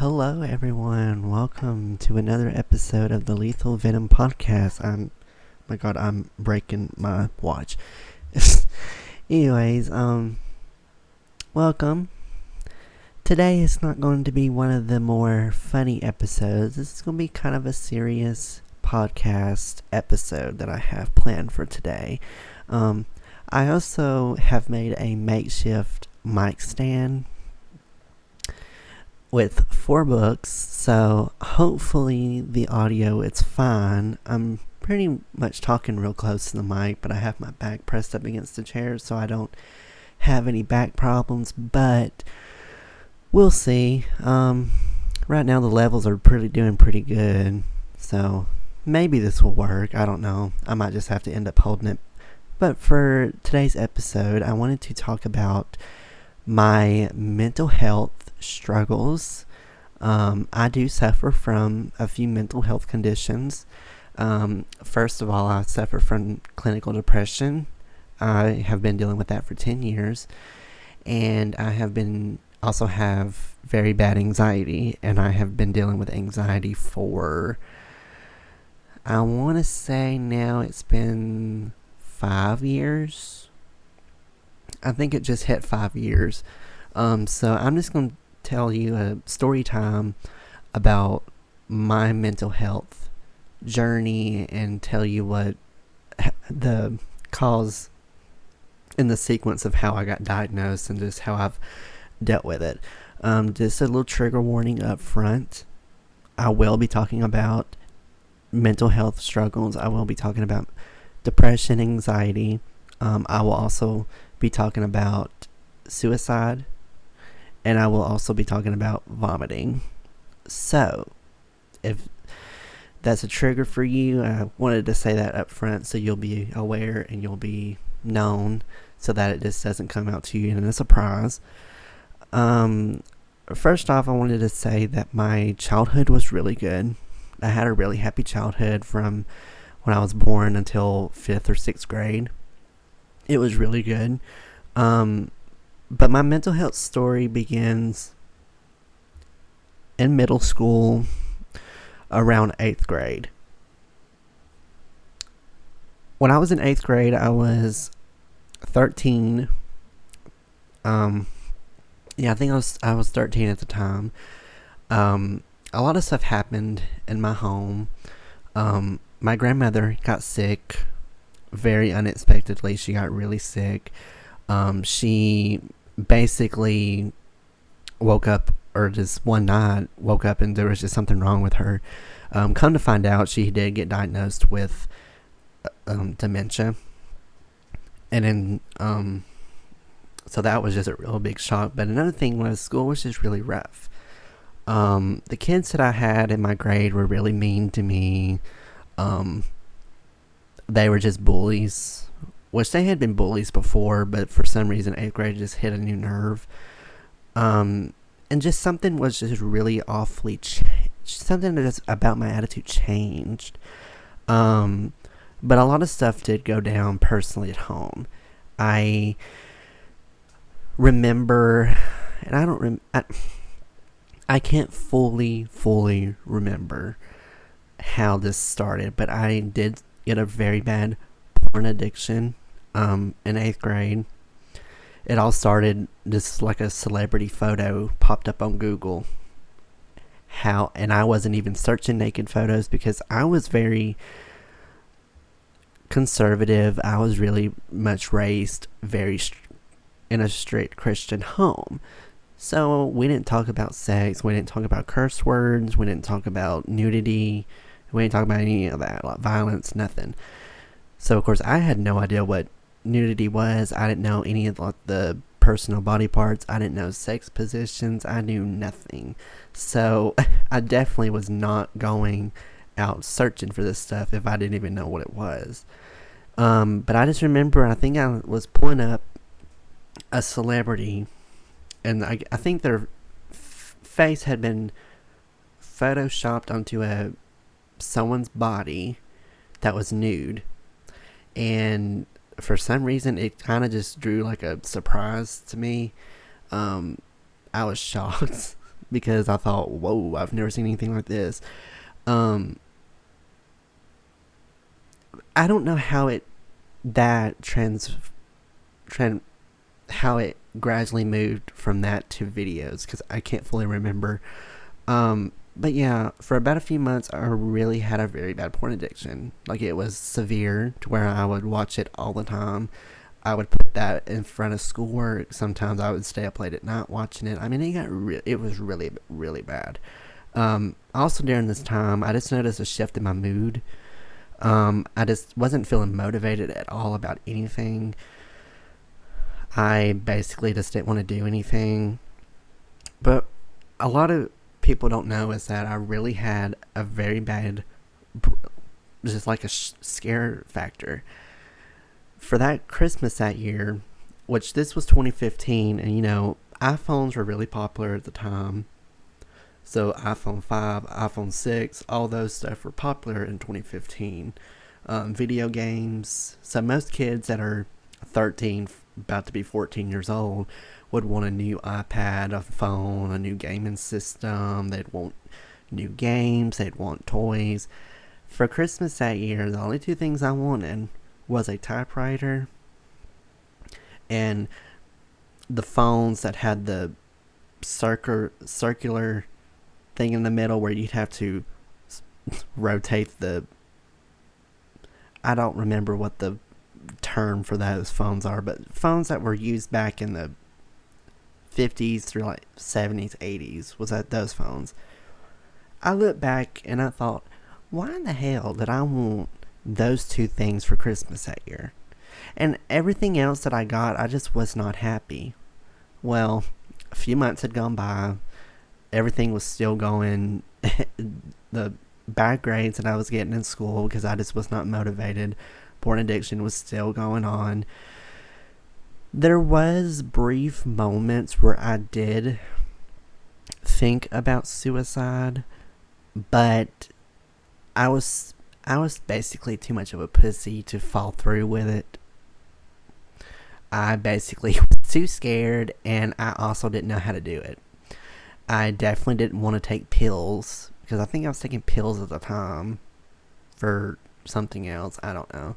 Hello, everyone. Welcome to another episode of the Lethal Venom podcast. My God, I'm breaking my watch. Anyways, welcome. Today is not going to be one of the more funny episodes. This is going to be kind of a serious podcast episode that I have planned for today. I also have made a makeshift mic stand with 4 books, so hopefully the audio is fine. I'm pretty much talking real close to the mic, but I have my back pressed up against the chair so I don't have any back problems, but we'll see. Right now the levels are doing pretty good, so maybe this will work. I don't know. I might just have to end up holding it. But for today's episode, I wanted to talk about my mental health struggles. I do suffer from a few mental health conditions. First of all, I suffer from clinical depression. I have been dealing with that for 10 years. And also have very bad anxiety. And I have been dealing with anxiety for, I want to say now it's been 5 years. I think it just hit 5 years. So I'm just going to tell you a story time about my mental health journey and tell you what the cause in the sequence of how I got diagnosed and just how I've dealt with it. Just a little trigger warning up front. I will be talking about mental health struggles. I will be talking about depression, anxiety. I will also be talking about suicide, and I will also be talking about vomiting. So, if that's a trigger for you, I wanted to say that up front so you'll be aware and you'll be known so that it just doesn't come out to you in a surprise. First off, I wanted to say that my childhood was really good. I had a really happy childhood from when I was born until 5th or 6th grade. It was really good. But my mental health story begins in middle school around 8th grade. When I was in 8th grade, I was 13. I think I was 13 at the time. A lot of stuff happened in my home. My grandmother got sick very unexpectedly. She got really sick. She basically woke up, or just one night woke up and there was just something wrong with her. Come to find out, she did get diagnosed with dementia. And then, so that was just a real big shock. But another thing was school was just really rough. The kids that I had in my grade were really mean to me. They were just bullies, which they had been bullies before, but for some reason 8th grade just hit a new nerve. And just something was just really awfully something just about my attitude changed. But a lot of stuff did go down personally at home. I remember, and I don't I can't fully remember how this started, but I did get a very bad porn addiction in 8th grade. It all started just like a celebrity photo popped up on Google. And I wasn't even searching naked photos because I was very conservative. I was really much raised in a strict Christian home. So we didn't talk about sex, we didn't talk about curse words, we didn't talk about nudity, we didn't talk about any of that, like violence, nothing. So of course I had no idea what nudity was. I didn't know any of the personal body parts. I didn't know sex positions. I knew nothing. So I definitely was not going out searching for this stuff if I didn't even know what it was. But I just remember, I think I was pulling up a celebrity, and I think their face had been photoshopped onto someone's body that was nude, and for some reason it kind of just drew like a surprise to me. I was shocked because I thought, whoa, I've never seen anything like this. Um, I don't know how that trend how it gradually moved from that to videos because I can't fully remember. But yeah, for about a few months, I really had a very bad porn addiction. Like, it was severe to where I would watch it all the time. I would put that in front of schoolwork. Sometimes I would stay up late at night watching it. I mean, it was really, really bad. Also during this time, I just noticed a shift in my mood. I just wasn't feeling motivated at all about anything. I basically just didn't want to do anything. But a lot of people don't know is that I really had a very bad, just like a scare factor. For that Christmas that year, which this was 2015, and iPhones were really popular at the time. So iPhone 5, iPhone 6, all those stuff were popular in 2015. Video games. So most kids that are 13, about to be 14 years old, would want a new iPad, a phone, a new gaming system. They'd want new games. They'd want toys. For Christmas that year, the only two things I wanted was a typewriter and the phones that had the circular thing in the middle where you'd have to rotate the... I don't remember what the term for those phones are, but phones that were used back in the 50s through like 70s, 80s, was that those phones. I look back and I thought, why in the hell did I want those two things for Christmas that year? And everything else that I got, I just was not happy. Well, a few months had gone by. Everything was still going. The bad grades that I was getting in school because I just was not motivated. Porn addiction was still going on. There was brief moments where I did think about suicide, but I was basically too much of a pussy to fall through with it. I basically was too scared, and I also didn't know how to do it. I definitely didn't want to take pills, because I think I was taking pills at the time for something else. I don't know.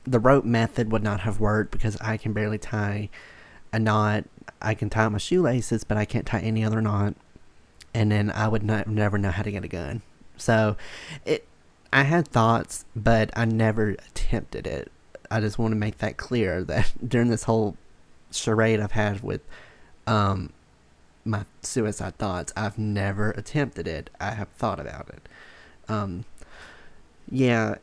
The rope method would not have worked because I can barely tie a knot. I can tie my shoelaces, but I can't tie any other knot. And then I would never know how to get a gun. So, I had thoughts, but I never attempted it. I just want to make that clear that during this whole charade I've had with my suicide thoughts, I've never attempted it. I have thought about it. Yeah.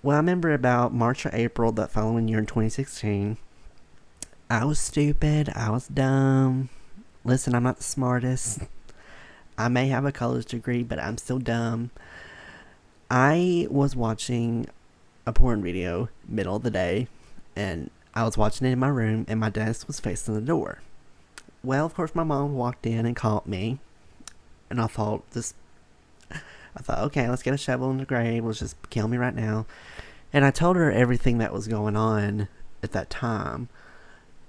Well, I remember about March or April that following year in 2016, I was stupid. I was dumb. Listen, I'm not the smartest. I may have a college degree, but I'm still dumb. I was watching a porn video middle of the day, and I was watching it in my room, and my desk was facing the door. Well, of course, my mom walked in and caught me, and I thought, okay, let's get a shovel in the grave. Let's just kill me right now. And I told her everything that was going on at that time,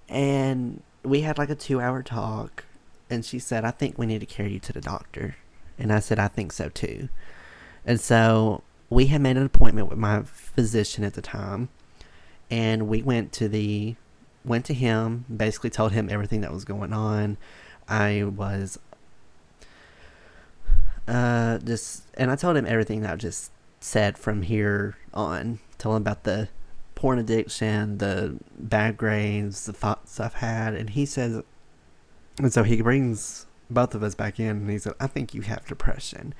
and we had like a 2-hour talk. And she said, I think we need to carry you to the doctor. And I said, I think so too. And so we had made an appointment with my physician at the time. And we went to him, basically told him everything that was going on. I was and I told him everything that I just said from here on. Told him about the porn addiction, the bad grades, the thoughts I've had. And he says, and so he brings both of us back in, and he said, I think you have depression.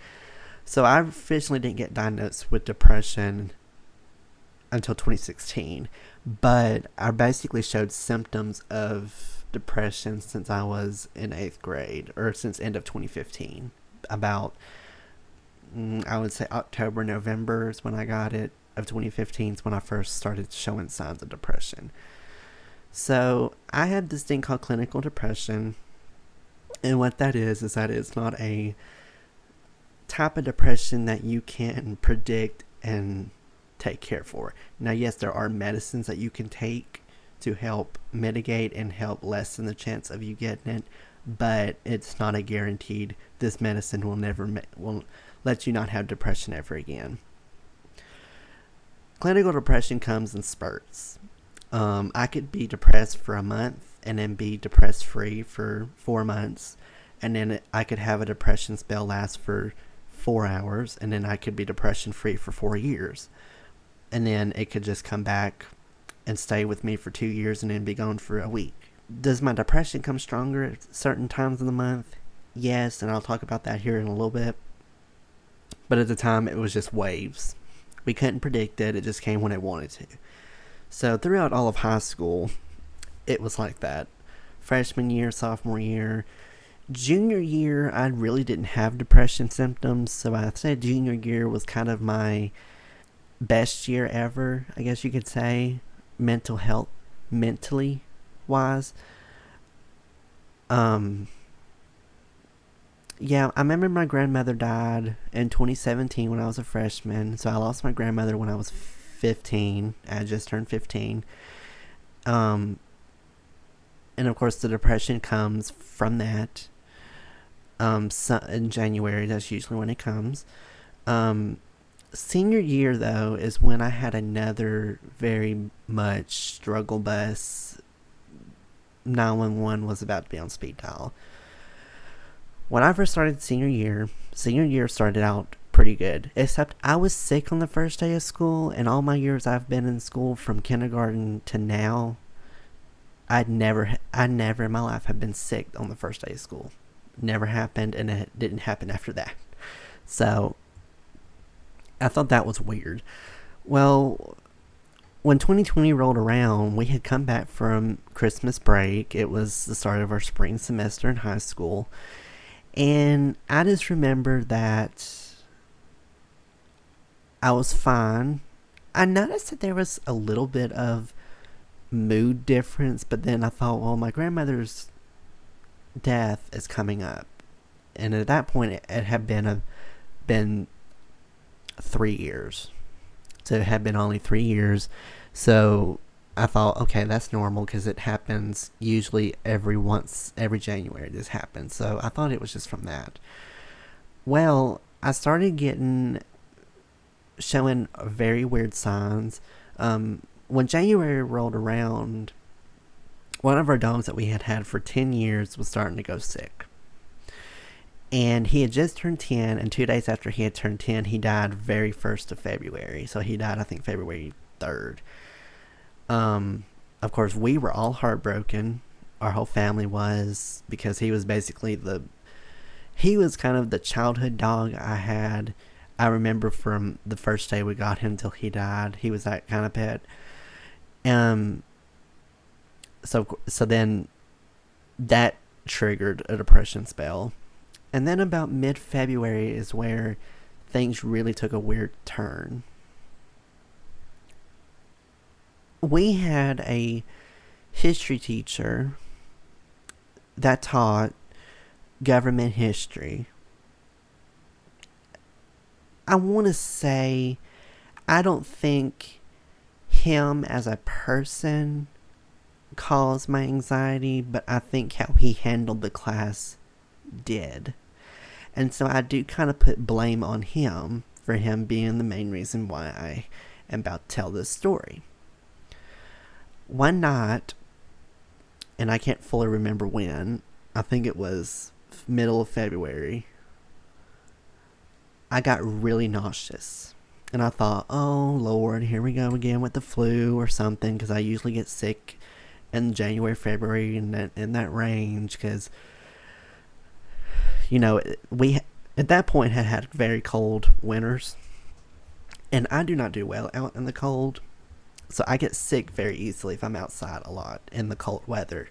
So I officially didn't get diagnosed with depression until 2016. But I basically showed symptoms of depression since I was in 8th grade, or since end of 2015. About, I would say October, November is when I got it, of 2015 is when I first started showing signs of depression. So I had this thing called clinical depression. And what that is that it's not a type of depression that you can predict and take care for. Now, yes, there are medicines that you can take to help mitigate and help lessen the chance of you getting it. but it's not a guaranteed. This medicine will let you not have depression ever again. Clinical depression comes in spurts. I could be depressed for a month and then be depressed free for 4 months, and then I could have a depression spell last for 4 hours, and then I could be depression free for 4 years, and then it could just come back and stay with me for 2 years and then be gone for a week. Does my depression come stronger at certain times of the month? Yes, and I'll talk about that here in a little bit. But at the time, it was just waves. We couldn't predict it. It just came when it wanted to. So throughout all of high school, it was like that. Freshman year, sophomore year. Junior year, I really didn't have depression symptoms. So I'd say junior year was kind of my best year ever, I guess you could say. Mentally wise. Yeah, I remember my grandmother died in 2017 when I was a freshman. So I lost my grandmother when I was 15. I just turned 15. And of course, the depression comes from that. So in January, that's usually when it comes. Senior year, though, is when I had another very much struggle bus. 911 was about to be on speed dial. When I first started senior year started out pretty good. Except I was sick on the first day of school, and all my years I've been in school from kindergarten to now, I never in my life have been sick on the first day of school. Never happened, and it didn't happen after that. So I thought that was weird. Well, when 2020 rolled around, we had come back from Christmas break. It was the start of our spring semester in high school. And I just remember that I was fine. I noticed that there was a little bit of mood difference, but then I thought, well, my grandmother's death is coming up. And at that point, it had been 3 years. So it had been only 3 years. So I thought, okay, that's normal because it happens usually every January this happens. So I thought it was just from that. Well, I started showing very weird signs. When January rolled around, one of our dogs that we had for 10 years was starting to go sick. And he had just turned 10, and 2 days after he had turned 10, he died very 1st of February. So he died, I think, February 3rd. Of course, we were all heartbroken. Our whole family was, because he was basically he was kind of the childhood dog I had. I remember from the first day we got him till he died, he was that kind of pet. So then that triggered a depression spell. And then about mid-February is where things really took a weird turn. We had a history teacher that taught government history. I want to say, I don't think him as a person caused my anxiety, but I think how he handled the class did. And so I do kind of put blame on him for him being the main reason why I am about to tell this story. One night, and I can't fully remember when, I think it was middle of February, I got really nauseous. And I thought, oh Lord, here we go again with the flu or something, because I usually get sick in January, February, in that range, because, you know, we at that point had very cold winters, and I do not do well out in the cold. So I get sick very easily if I'm outside a lot in the cold weather.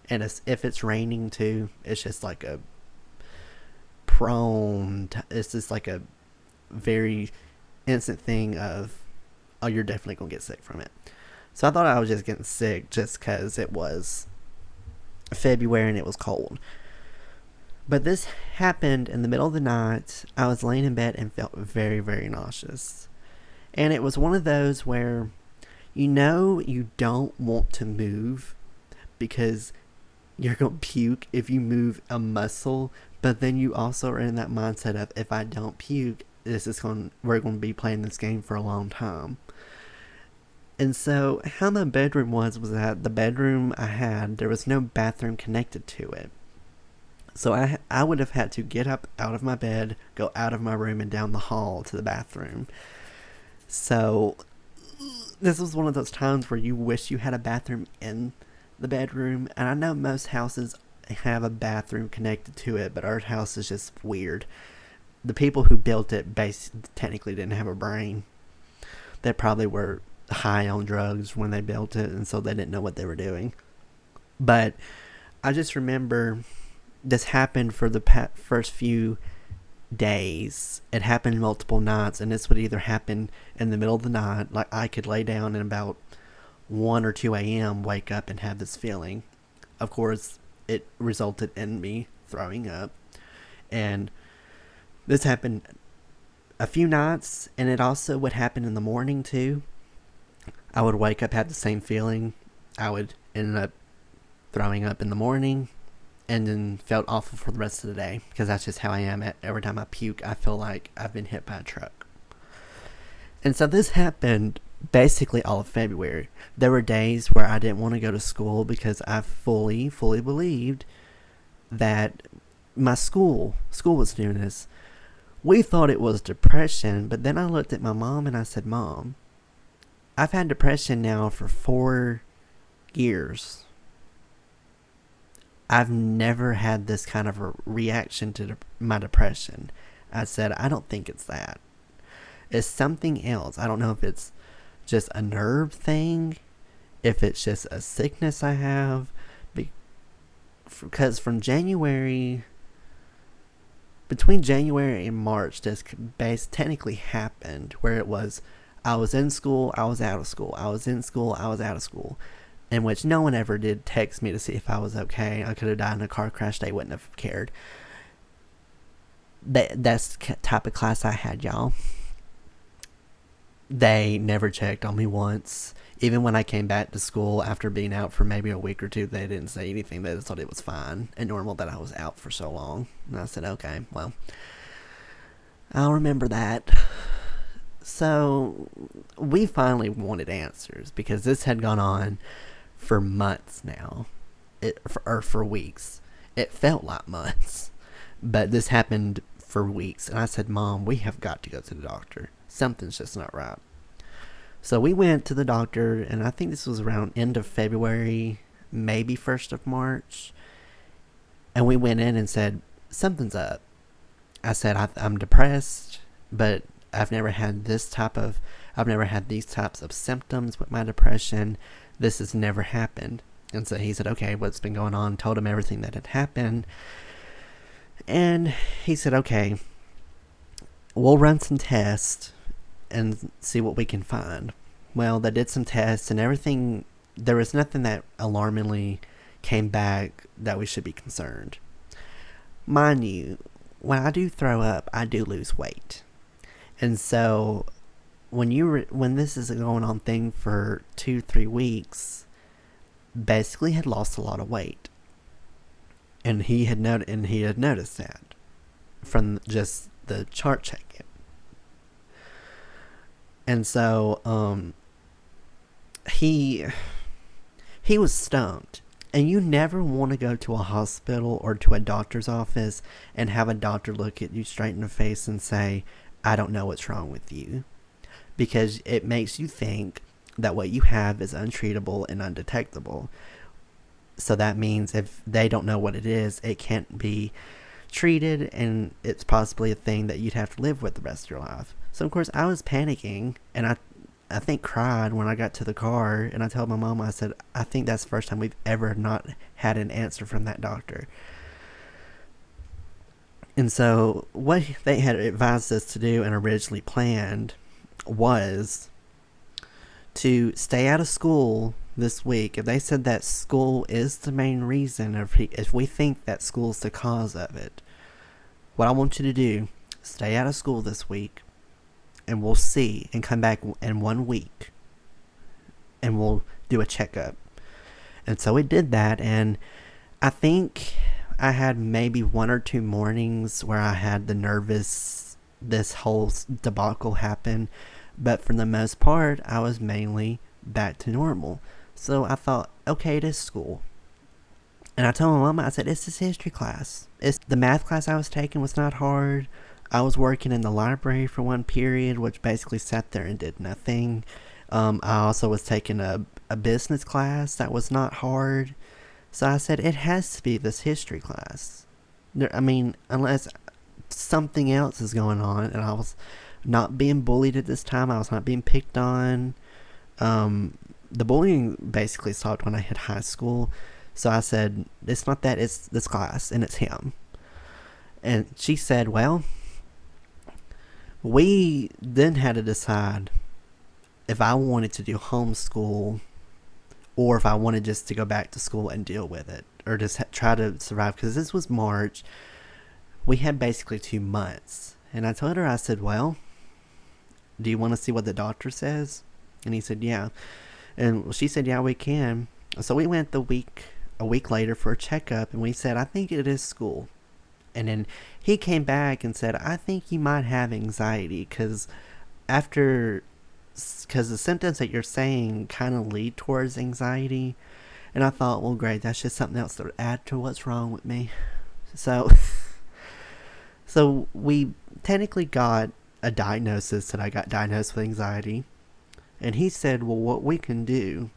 And if it's raining too, it's just like it's just like a very instant thing of, oh, you're definitely going to get sick from it. So I thought I was just getting sick just because it was February and it was cold. But this happened in the middle of the night. I was laying in bed and felt very, very nauseous. And it was one of those where, you know, you don't want to move because you're going to puke if you move a muscle, but then you also are in that mindset of, if I don't puke, we're going to be playing this game for a long time. And so how my bedroom was that the bedroom I had, there was no bathroom connected to it. So I would have had to get up out of my bed, go out of my room, and down the hall to the bathroom. So this was one of those times where you wish you had a bathroom in the bedroom. And I know most houses have a bathroom connected to it, but our house is just weird. The people who built it technically didn't have a brain. They probably were high on drugs when they built it, and so they didn't know what they were doing. But I just remember this happened for the first few days. It happened multiple nights, and this would either happen in the middle of the night, like I could lay down and about 1 or 2 a.m. wake up and have this feeling. Of course, it resulted in me throwing up. And this happened a few nights, and it also would happen in the morning too. I would wake up, have the same feeling. I would end up throwing up in the morning, and then felt awful for the rest of the day, because that's just how I am. Every time I puke, I feel like I've been hit by a truck. And so this happened basically all of February. There were days where I didn't want to go to school because I fully believed that my school was doing this. We thought it was depression, but then I looked at my mom and I said, Mom, I've had depression now for 4 years. I've never had this kind of a reaction to my depression. I said, I don't think it's that. It's something else. I don't know if it's just a nerve thing, if it's just a sickness I have. Because between January and March, this base technically happened, where it was, I was in school, I was out of school. I was in school, I was out of school. In which no one ever did text me to see if I was okay. I could have died in a car crash. They wouldn't have cared. That's the type of class I had, y'all. They never checked on me once. Even when I came back to school after being out for maybe a week or two, they didn't say anything. They just thought it was fine and normal that I was out for so long. And I said, okay, well, I'll remember that. So we finally wanted answers, because this had gone on for months now, for weeks. It felt like months, but this happened for weeks. And I said, Mom, we have got to go to the doctor. Something's just not right. So we went to the doctor, and I think this was around end of February, maybe 1st of March. And we went in and said, something's up. I said, I'm depressed, but I've never had these types of symptoms with my depression. This has never happened. And so he said, okay, what's been going on? Told him everything that had happened. And he said, okay, we'll run some tests and see what we can find. Well, they did some tests and everything. There was nothing that alarmingly came back that we should be concerned. Mind you, when I do throw up, I do lose weight. And so when this is a going on thing for 2-3 weeks, basically had lost a lot of weight. And he had noticed that from just the chart checking. And so he was stoned. And you never want to go to a hospital or to a doctor's office and have a doctor look at you straight in the face and say, I don't know what's wrong with you. Because it makes you think that what you have is untreatable and undetectable. So that means if they don't know what it is, it can't be treated, and it's possibly a thing that you'd have to live with the rest of your life. So of course I was panicking, and I think cried when I got to the car, and I told my mom, I said, I think that's the first time we've ever not had an answer from that doctor. And so what they had advised us to do and originally planned was to stay out of school this week. If they said that school is the main reason, if we think that school's the cause of it, what I want you to do, stay out of school this week, and we'll see, and come back in 1 week, and we'll do a checkup. And so we did that, and I think I had maybe one or two mornings where I had this whole debacle happen, but for the most part, I was mainly back to normal. So I thought, okay, it is school. And I told my mama, I said, it's this history class. The math class I was taking was not hard. I was working in the library for one period, which basically sat there and did nothing. I also was taking a business class that was not hard. So I said, it has to be this history class. I mean, unless something else is going on, and I was not being bullied at this time. I was not being picked on. The bullying basically stopped when I hit high school. So I said, it's not that, it's this class, and it's him. And she said, well, we then had to decide if I wanted to do homeschool or if I wanted just to go back to school and deal with it or just try to survive. Because this was March. We had basically 2 months. And I told her, I said, well, do you want to see what the doctor says? And he said, yeah. And she said, yeah, we can. So we went a week later for a checkup, and we said, I think it is school. And then he came back and said, I think you might have anxiety because the symptoms that you're saying kind of lead towards anxiety. And I thought, well, great, that's just something else to add to what's wrong with me. So we technically got a diagnosis that I got diagnosed with anxiety. And he said, well, what we can do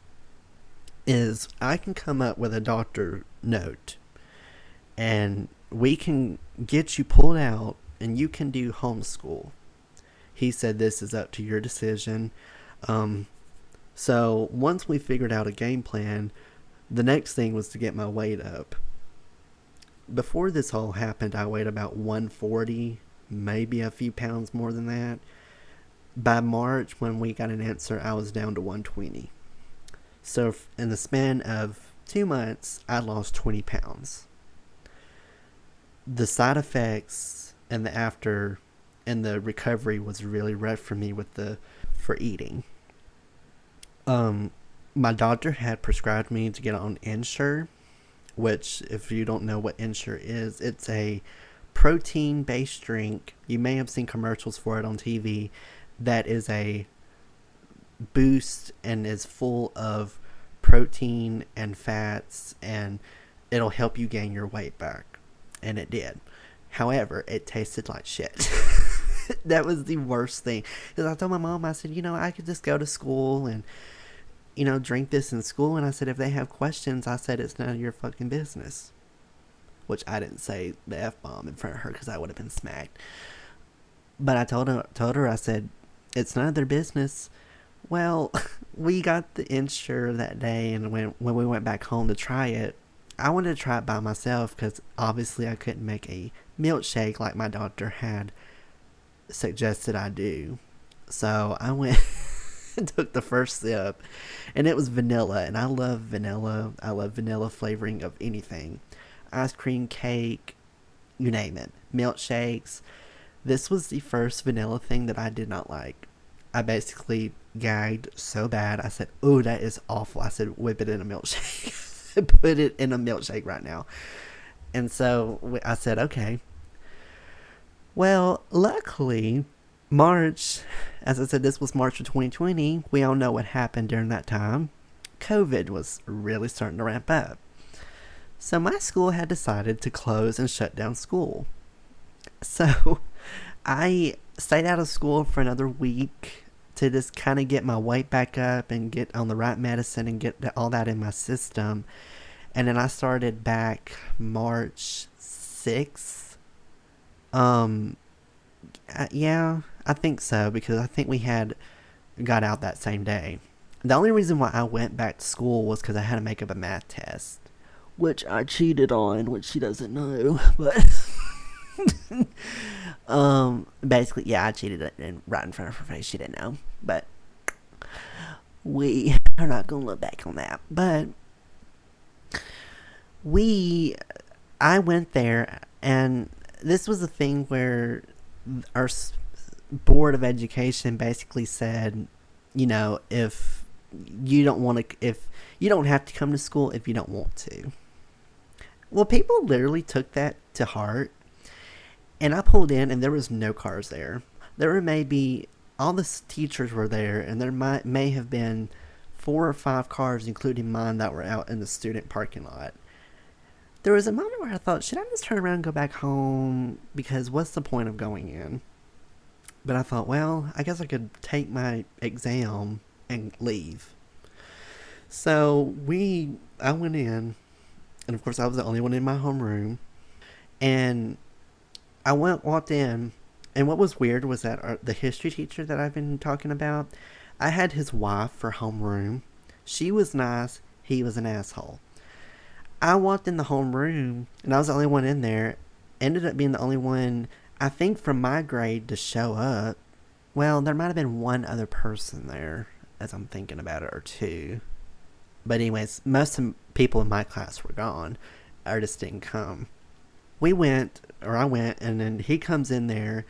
is I can come up with a doctor note and we can get you pulled out and you can do homeschool. He said, this is up to your decision. So once we figured out a game plan, the next thing was to get my weight up. Before this all happened, I weighed about 140, maybe a few pounds more than that. By March, when we got an answer, I was down to 120. So in the span of 2 months, I lost 20 pounds. The side effects and the recovery was really rough for me for eating. My doctor had prescribed me to get on Ensure, which, if you don't know what Ensure is, it's a protein-based drink. You may have seen commercials for it on TV. That is a boost and is full of protein and fats, and it'll help you gain your weight back. And it did. However, it tasted like shit. That was the worst thing. Because I told my mom, I said, I could just go to school and, drink this in school. And I said, if they have questions, I said, it's none of your fucking business. Which I didn't say the F-bomb in front of her because I would have been smacked. But I told her, I said, it's none of their business. Well, we got the Ensure that day, and when we went back home to try it, I wanted to try it by myself because obviously I couldn't make a milkshake like my doctor had suggested I do. So I went and took the first sip, and it was vanilla, and I love vanilla. I love vanilla flavoring of anything. Ice cream, cake, you name it. Milkshakes. This was the first vanilla thing that I did not like. I basically gagged so bad. I said, "Oh, that is awful." I said, "Whip it in a milkshake." Put it in a milkshake right now. And so I said, okay. Well, luckily, March, as I said, this was March of 2020. We all know what happened during that time. COVID was really starting to ramp up. So my school had decided to close and shut down school. So I stayed out of school for another week to just kind of get my weight back up and get on the right medicine and get all that in my system. And then I started back March 6th. Yeah, I think so, because I think we had got out that same day. The only reason why I went back to school was because I had to make up a math test, which I cheated on, which she doesn't know, but basically, yeah, I cheated right in front of her face. She didn't know, but we are not gonna look back on that. But I went there, and this was a thing where our board of education basically said, if you don't want to, if you don't have to come to school if you don't want to. Well, people literally took that to heart. And I pulled in, and there was no cars there. There were maybe all the teachers were there, and there may have been 4 or 5 cars, including mine, that were out in the student parking lot. There was a moment where I thought, should I just turn around and go back home? Because what's the point of going in? But I thought, well, I guess I could take my exam and leave. So I went in, and of course I was the only one in my homeroom, and I walked in, and what was weird was that the history teacher that I've been talking about, I had his wife for homeroom. She was nice. He was an asshole. I walked in the homeroom, and I was the only one in there. Ended up being the only one, I think, from my grade to show up. Well, there might have been one other person there, as I'm thinking about it, or two. But anyways, most of the people in my class were gone. Or just didn't come. I went, and then he comes in there,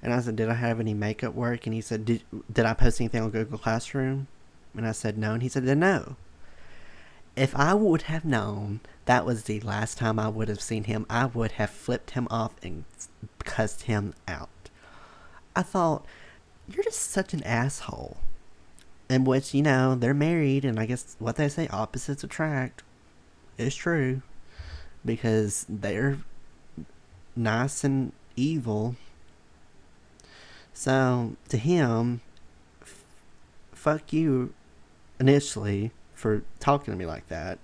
and I said, did I have any makeup work? And he said, did I post anything on Google Classroom? And I said, no. And he said, no. If I would have known that was the last time I would have seen him, I would have flipped him off and cussed him out. I thought, you're just such an asshole. In which, they're married, and I guess what they say, opposites attract, is true. Because they're nice and evil. So, to him, fuck you initially for talking to me like that.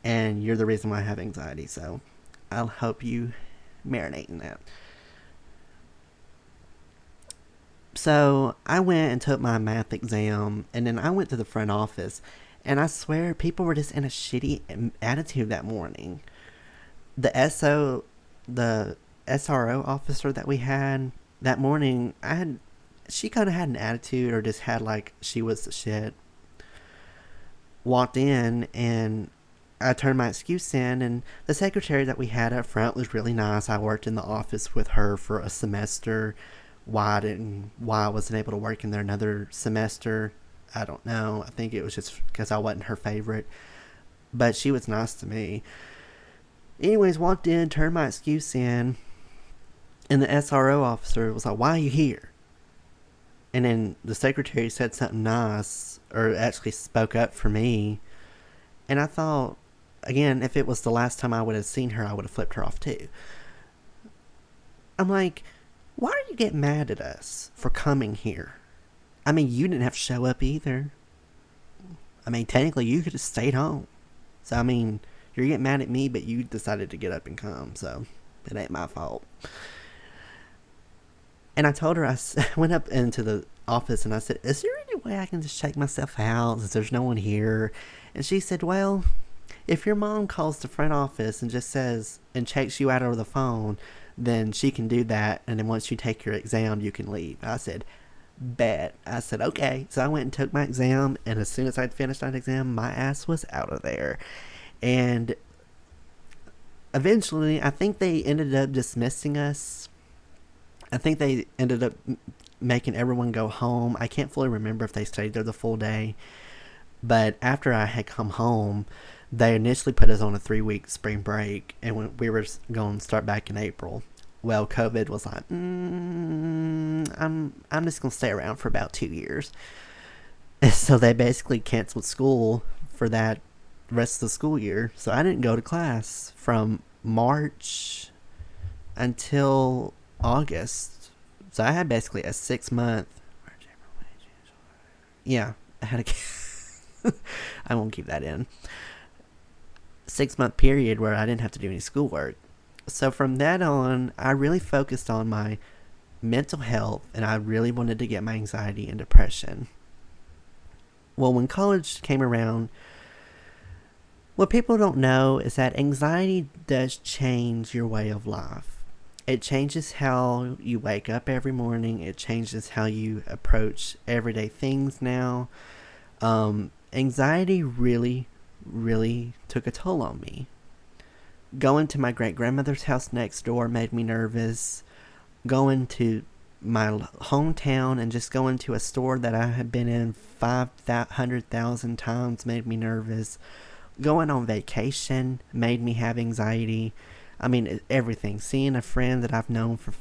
And you're the reason why I have anxiety. So, I'll help you marinate in that. So, I went and took my math exam. And then I went to the front office. And I swear, people were just in a shitty attitude that morning. The SRO officer that we had that morning, she kind of had an attitude, or just had like she was the shit. Walked in, and I turned my excuse in, and the secretary that we had up front was really nice. I worked in the office with her for a semester. Why I wasn't able to work in there another semester, I don't know. I think it was just because I wasn't her favorite. But she was nice to me. Anyways, walked in, turned my excuse in, and the SRO officer was like, why are you here? And then the secretary said something nice, or actually spoke up for me. And I thought, again, if it was the last time I would have seen her, I would have flipped her off too. I'm like, why are you getting mad at us for coming here? I mean, you didn't have to show up either. I mean, technically, you could have stayed home. So, I mean, you're getting mad at me, but you decided to get up and come. So, it ain't my fault. And I told her, I went up into the office and I said, is there any way I can just check myself out since there's no one here? And she said, well, if your mom calls the front office and just says, and checks you out over the phone, then she can do that. And then once you take your exam, you can leave. I said, bet. I said, okay. So I went and took my exam. And as soon as I'd finished that exam, my ass was out of there. And eventually, I think they ended up dismissing us. I think they ended up making everyone go home. I can't fully remember if they stayed there the full day. But after I had come home, they initially put us on a 3-week spring break. And we were going to start back in April. Well, COVID was like, I'm just going to stay around for about 2 years. And so they basically canceled school for that rest of the school year. So I didn't go to class from March until August. So I had basically a 6-month. Yeah, I had I won't keep that in. 6-month period where I didn't have to do any schoolwork. So from that on, I really focused on my mental health, and I really wanted to get my anxiety and depression. Well, when college came around, what people don't know is that anxiety does change your way of life. It changes how you wake up every morning. It changes how you approach everyday things now. Anxiety really, really took a toll on me. Going to my great-grandmother's house next door made me nervous. Going to my hometown and just going to a store that I had been in 500,000 times made me nervous. going on vacation made me have anxiety. I mean, everything. Seeing a friend that I've known for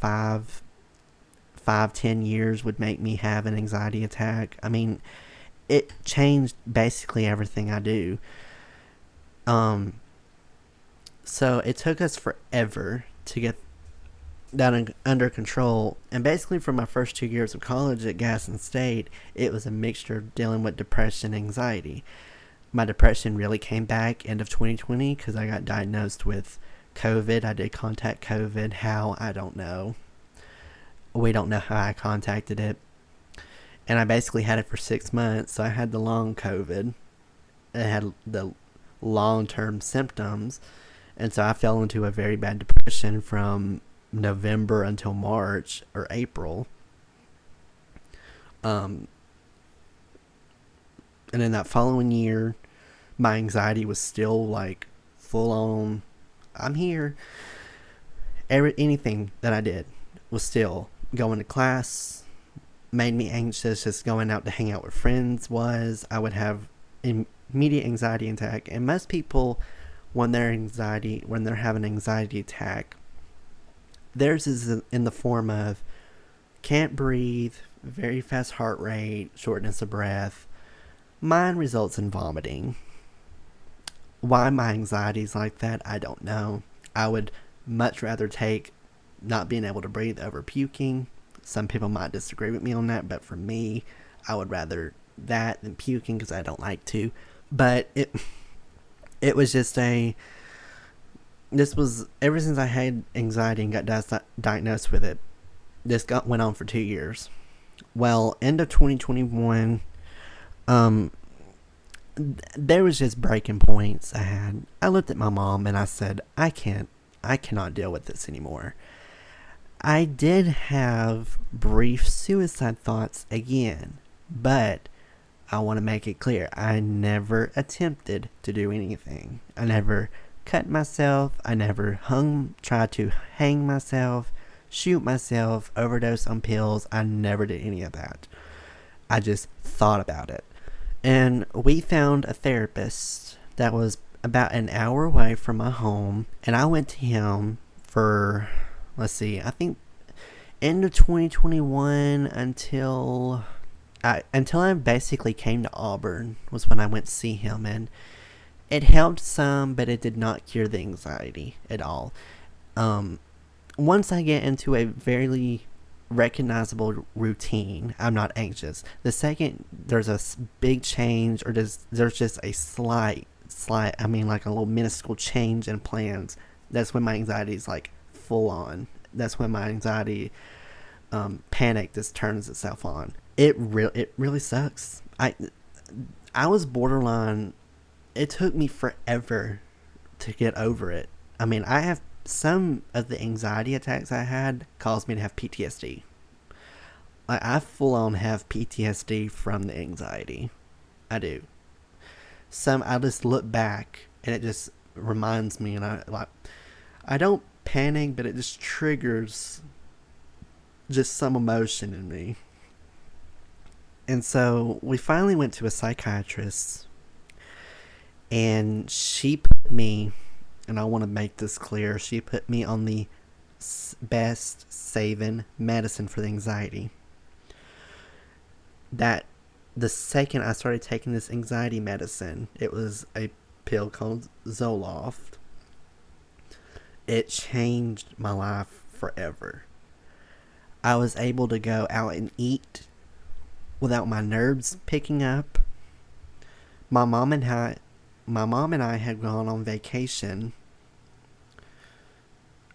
10 years would make me have an anxiety attack. I mean, it changed basically everything I do. Um, so it took us forever to get that under control. And basically, for my first 2 years of college at Gaston State, it was a mixture of dealing with depression and anxiety. My depression really came back end of 2020 because I got diagnosed with COVID. I did contact COVID. How? I don't know. We don't know how I contacted it. And I basically had it for 6 months. So I had the long COVID. It had the long-term symptoms. And so I fell into a very bad depression from November until March or April. And in that following year, my anxiety was still like full on. I'm here. Anything that I did was still going to class, made me anxious. Just going out to hang out with friends I would have immediate anxiety attack. And most people, when they're having an anxiety attack, theirs is in the form of can't breathe, very fast heart rate, shortness of breath. Mine results in vomiting. Why my anxiety is like that, I don't know. I would much rather take not being able to breathe over puking. Some people might disagree with me on that, but for me, I would rather that than puking because I don't like to. But it was just this was, ever since I had anxiety and got diagnosed with it, went on for 2 years. Well, end of 2021, there was just breaking points I had. I looked at my mom and I said, I cannot deal with this anymore. I did have brief suicide thoughts again, but I want to make it clear, I never attempted to do anything. I never cut myself. I never tried to hang myself, shoot myself, overdose on pills. I never did any of that. I just thought about it. And we found a therapist that was about an hour away from my home. And I went to him for, I think end of 2021 until I basically came to Auburn was when I went to see him. And it helped some, but it did not cure the anxiety at all. Once I get into a very recognizable routine, I'm not anxious. The second there's a big change, or there's just a slight, like a little minuscule change in plans, that's when my anxiety is like full on. That's when my anxiety panic just turns itself on. It really sucks. I was borderline. It took me forever to get over it. I mean, I have some of the anxiety attacks I had caused me to have PTSD. I full on have PTSD from the anxiety. I do. I just look back and it just reminds me, and I don't panic, but it just triggers just some emotion in me. And so we finally went to a psychiatrist, and she put me, and I want to make this clear, she put me on the best saving medicine for the anxiety. That the second I started taking this anxiety medicine, it was a pill called Zoloft. It changed my life forever. I was able to go out and eat without my nerves picking up. My mom and I had gone on vacation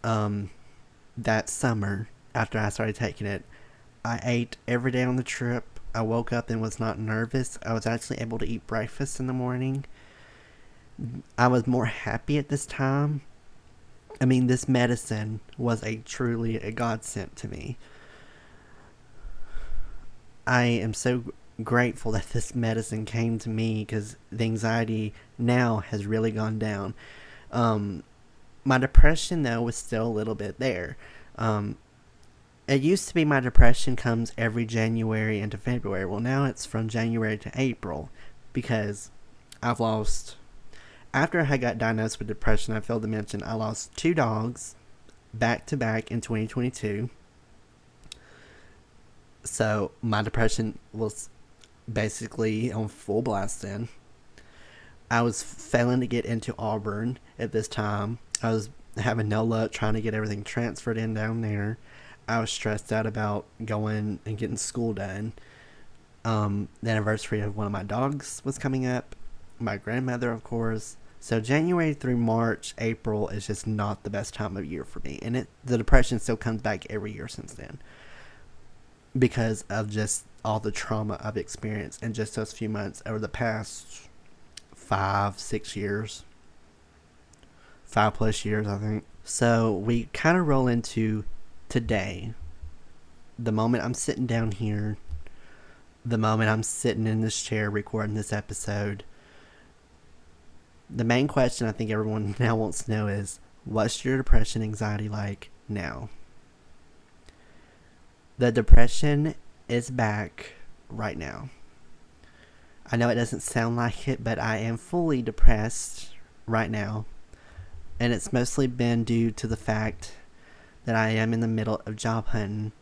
that summer after I started taking it. I ate every day on the trip. I woke up and was not nervous. I was actually able to eat breakfast in the morning. I was more happy at this time. I mean, this medicine was truly a godsend to me. I am so grateful that this medicine came to me, because the anxiety now has really gone down. My depression, though, was still a little bit there. It used to be my depression comes every January into February. Well, now it's from January to April, because I've lost After I got diagnosed with depression, I failed to mention I lost 2 dogs back to back in 2022. So my depression was basically on full blast then. I was failing to get into Auburn at this time. I was having no luck trying to get everything transferred in down there. I was stressed out about going and getting school done. The anniversary of one of my dogs was coming up. My grandmother, of course. So January through March, April is just not the best time of year for me. And the depression still comes back every year since then. Because of just all the trauma I've experienced in just those few months over the past 5-6 years. 5+ years, I think. So we kind of roll into today. The moment I'm sitting down here, the moment I'm sitting in this chair recording this episode, the main question I think everyone now wants to know is, what's your depression anxiety like now? The depression is back right now. I know it doesn't sound like it, but I am fully depressed right now. And it's mostly been due to the fact that I am in the middle of job hunting,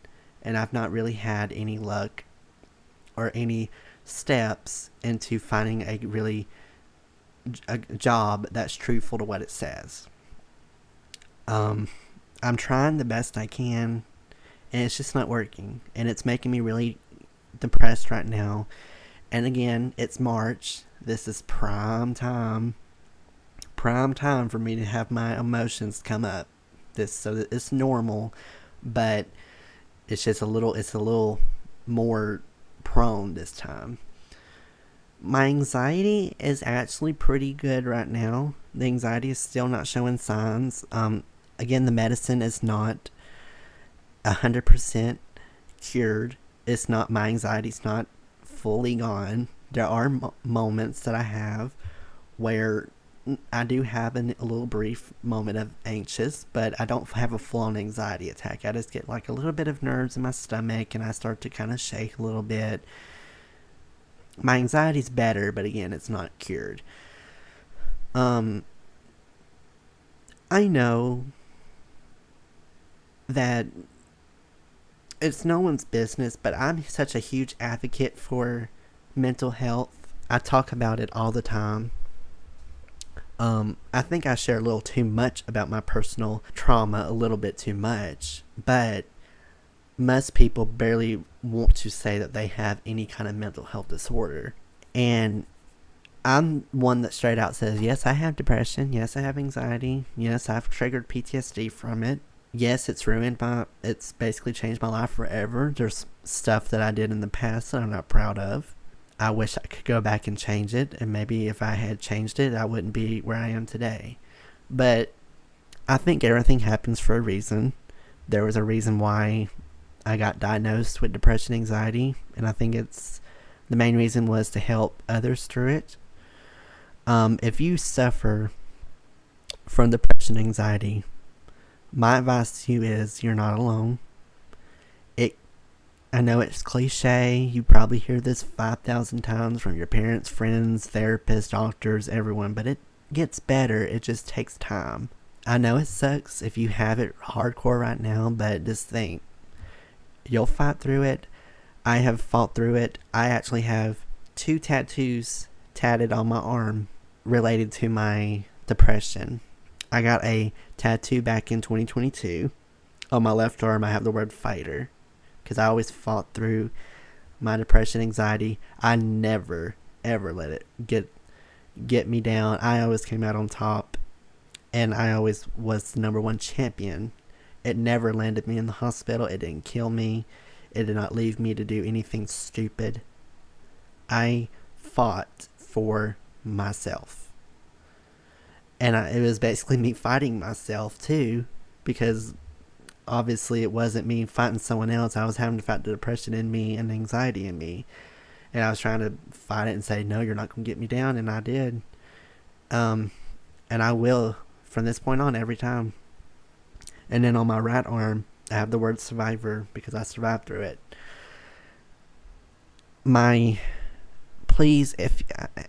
and I've not really had any luck or any steps into finding a job that's truthful to what it says. I'm trying the best I can, and it's just not working, and it's making me really depressed right now. And again, it's March. This is prime time for me to have my emotions come up. So that it's normal, but it's just a little more prone this time. My anxiety is actually pretty good right now. The anxiety is still not showing signs. Again, the medicine is not 100% cured. My anxiety's not fully gone. There are moments that I have where I do have a little brief moment of anxious, but I don't have a full-on anxiety attack. I just get like a little bit of nerves in my stomach, and I start to kind of shake a little bit. My anxiety's better, but again, it's not cured. I know that it's no one's business, but I'm such a huge advocate for mental health. I talk about it all the time. I think I share a little too much about my personal trauma, a little bit too much, but most people barely want to say that they have any kind of mental health disorder. And I'm one that straight out says, yes, I have depression. Yes, I have anxiety. Yes, I've triggered PTSD from it. Yes, it's basically changed my life forever. There's stuff that I did in the past that I'm not proud of. I wish I could go back and change it, and maybe if I had changed it, I wouldn't be where I am today. But I think everything happens for a reason. There was a reason why I got diagnosed with depression anxiety, and I think the main reason was to help others through it. If you suffer from depression anxiety, my advice to you is you're not alone. I know it's cliche. You probably hear this 5,000 times from your parents, friends, therapists, doctors, everyone, but it gets better. It just takes time. I know it sucks if you have it hardcore right now, but just think, you'll fight through it. I have fought through it. I actually have 2 tattoos tatted on my arm related to my depression. I got a tattoo back in 2022. On my left arm, I have the word fighter, because I always fought through my depression anxiety. I never, ever let it get me down. I always came out on top, and I always was the number 1 champion. It never landed me in the hospital. It didn't kill me. It did not leave me to do anything stupid. I fought for myself. And it was basically me fighting myself too, because obviously it wasn't me fighting someone else. I was having to fight the depression in me and the anxiety in me. And I was trying to fight it and say, no, you're not going to get me down. And I did. And I will from this point on every time. And then on my right arm, I have the word survivor, because I survived through it. My please,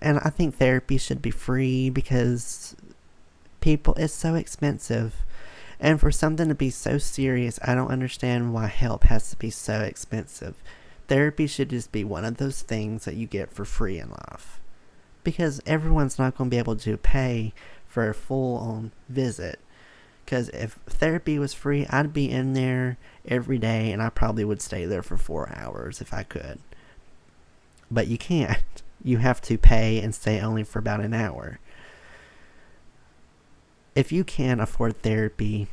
and I think therapy should be free because it's so expensive. And for something to be so serious, I don't understand why help has to be so expensive. Therapy should just be one of those things that you get for free in life. Because everyone's not going to be able to pay for a full-on visit. Because if therapy was free, I'd be in there every day and I probably would stay there for 4 hours if I could. But you can't. You have to pay and stay only for about an hour. If you can afford therapy,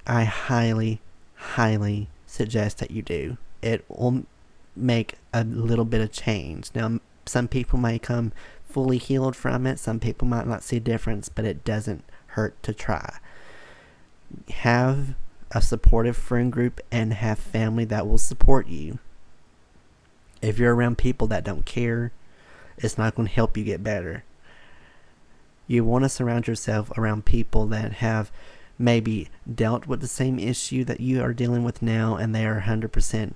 I highly, highly suggest that you do. It will make a little bit of change. Now, some people may come fully healed from it. Some people might not see a difference, but it doesn't hurt to try. Have a supportive friend group and have family that will support you. If you're around people that don't care, it's not going to help you get better. You want to surround yourself around people that have maybe dealt with the same issue that you are dealing with now and they are 100%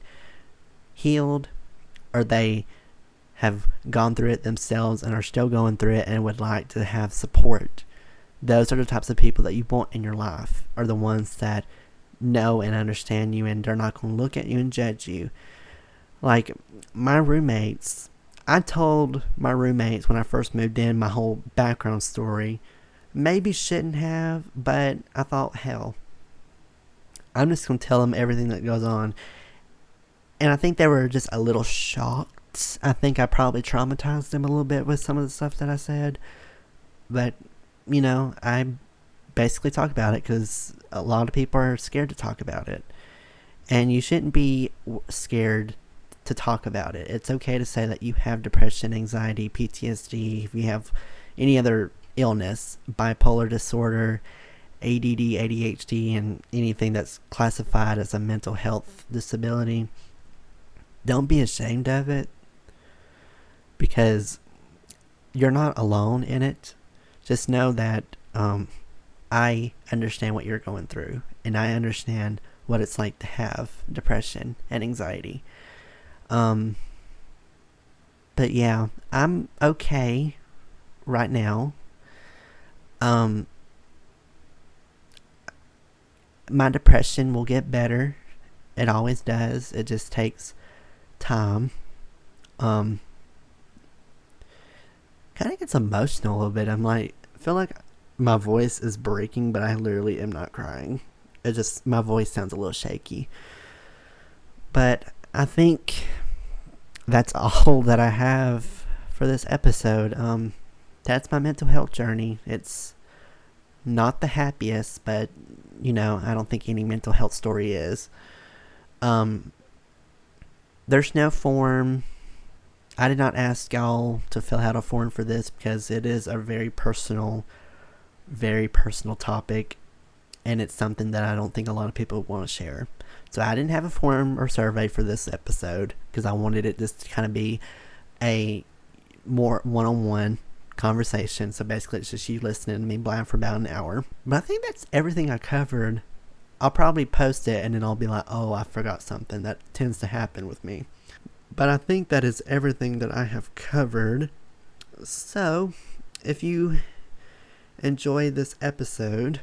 healed, or they have gone through it themselves and are still going through it and would like to have support. Those are the types of people that you want in your life, are the ones that know and understand you and they're not going to look at you and judge you. Like my roommates, I told my roommates when I first moved in my whole background story. Maybe shouldn't have, but I thought, hell, I'm just going to tell them everything that goes on. And I think they were just a little shocked. I think I probably traumatized them a little bit with some of the stuff that I said. But, I basically talk about it because a lot of people are scared to talk about it. And you shouldn't be scared to talk about it. It's okay to say that you have depression, anxiety, PTSD, if you have any other illness, bipolar disorder, ADD, ADHD, and anything that's classified as a mental health disability. Don't be ashamed of it because you're not alone in it. Just know that I understand what you're going through, and I understand what it's like to have depression and anxiety. But yeah, I'm okay right now. My depression will get better. It always does. It just takes time. Kind of gets emotional a little bit. I feel like my voice is breaking, but I literally am not crying. My voice sounds a little shaky. But I think that's all that I have for this episode. That's my mental health journey. It's not the happiest, but I don't think any mental health story is. There's no form. I did not ask y'all to fill out a form for this because it is a very personal topic, and it's something that I don't think a lot of people want to share. So I didn't have a form or survey for this episode because I wanted it just to kind of be a more one-on-one conversation. So basically it's just you listening to me blab for about an hour. But I think that's everything I covered. I'll probably post it and then I'll be like, oh, I forgot something. That tends to happen with me. But I think that is everything that I have covered. So if you enjoyed this episode,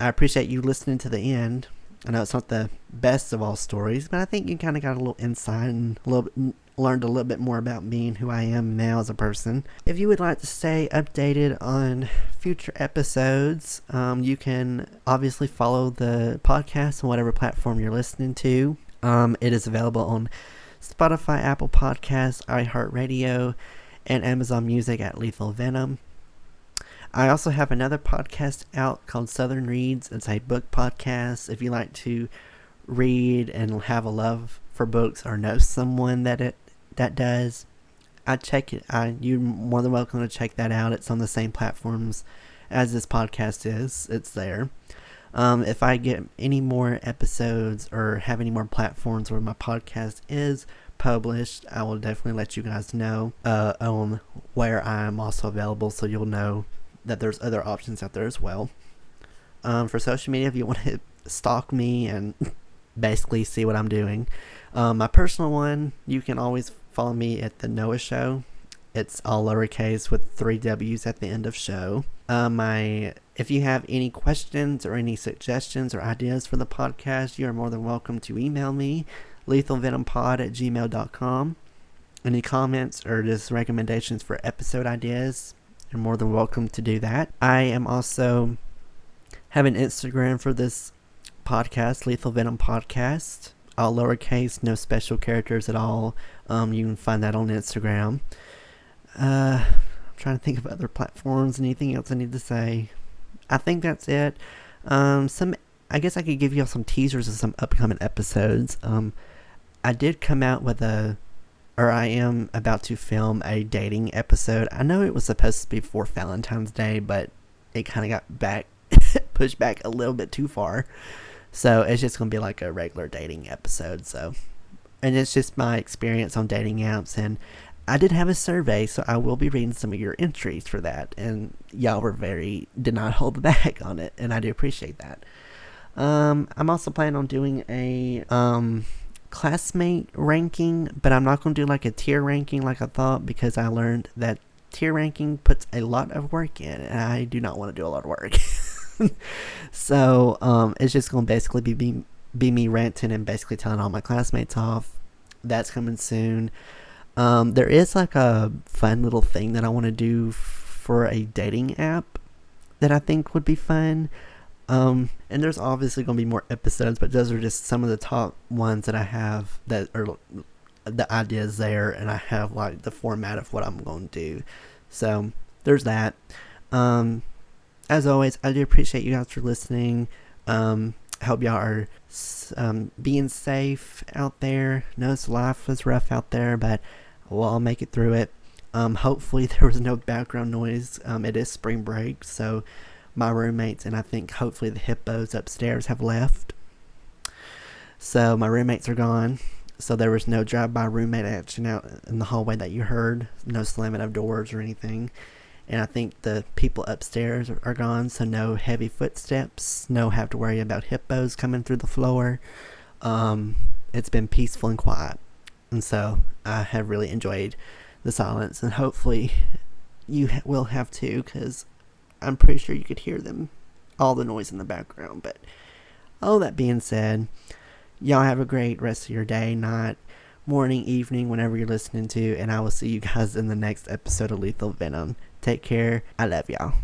I appreciate you listening to the end. I know it's not the best of all stories, but I think you kind of got a little insight and learned a little bit more about me and who I am now as a person. If you would like to stay updated on future episodes, you can obviously follow the podcast on whatever platform you're listening to. It is available on Spotify, Apple Podcasts, iHeartRadio, and Amazon Music at Lethal Venom. I also have another podcast out called Southern Reads. It's a book podcast. If you like to read and have a love for books or know someone that does, you're more than welcome to check that out. It's on the same platforms as this podcast is. It's there. If I get any more episodes or have any more platforms where my podcast is published, I will definitely let you guys know on where I am also available, so you'll know that there's other options out there as well. For social media, if you want to stalk me and basically see what I'm doing, my personal one, you can always follow me at The Noah Show. It's all lowercase with 3 W's at the end of show. If you have any questions or any suggestions or ideas for the podcast, you are more than welcome to email me, lethalvenompod@gmail.com. Any comments or just recommendations for episode ideas, you're more than welcome to do that. I am also have an Instagram for this podcast, Lethal Venom Podcast. All lowercase, no special characters at all. You can find that on Instagram. I'm trying to think of other platforms. Anything else I need to say? I think that's it. I guess I could give you all some teasers of some upcoming episodes. I did come out with I am about to film a dating episode. I know it was supposed to be for Valentine's Day, but it kind of got pushed back a little bit too far. So it's just going to be like a regular dating episode. And it's just my experience on dating apps. And I did have a survey, so I will be reading some of your entries for that. And y'all did not hold back on it. And I do appreciate that. I'm also planning on doing a classmate ranking, but I'm not going to do like a tier ranking like I thought, because I learned that tier ranking puts a lot of work in, and I do not want to do a lot of work. So it's just going to basically be me ranting and basically telling all my classmates off. That's coming soon. There is like a fun little thing that I want to do for a dating app that I think would be fun. And there's obviously going to be more episodes, but those are just some of the top ones that I have that are the ideas there, and I have like the format of what I'm going to do. So there's that. As always, I do appreciate you guys for listening. I hope y'all are being safe out there. I know life is rough out there, but we'll all make it through it. Hopefully there was no background noise. It is spring break, so my roommates and I think hopefully the hippos upstairs have left. So my roommates are gone. So there was no drive-by roommate action out in the hallway that you heard. No slamming of doors or anything. And I think the people upstairs are gone, so no heavy footsteps. No have to worry about hippos coming through the floor. It's been peaceful and quiet. And so I have really enjoyed the silence. And hopefully you will have too, because I'm pretty sure you could hear all the noise in the background. But all that being said, y'all have a great rest of your day, night, morning, evening, whenever you're listening to. And I will see you guys in the next episode of Lethal Venom. Take care. I love y'all.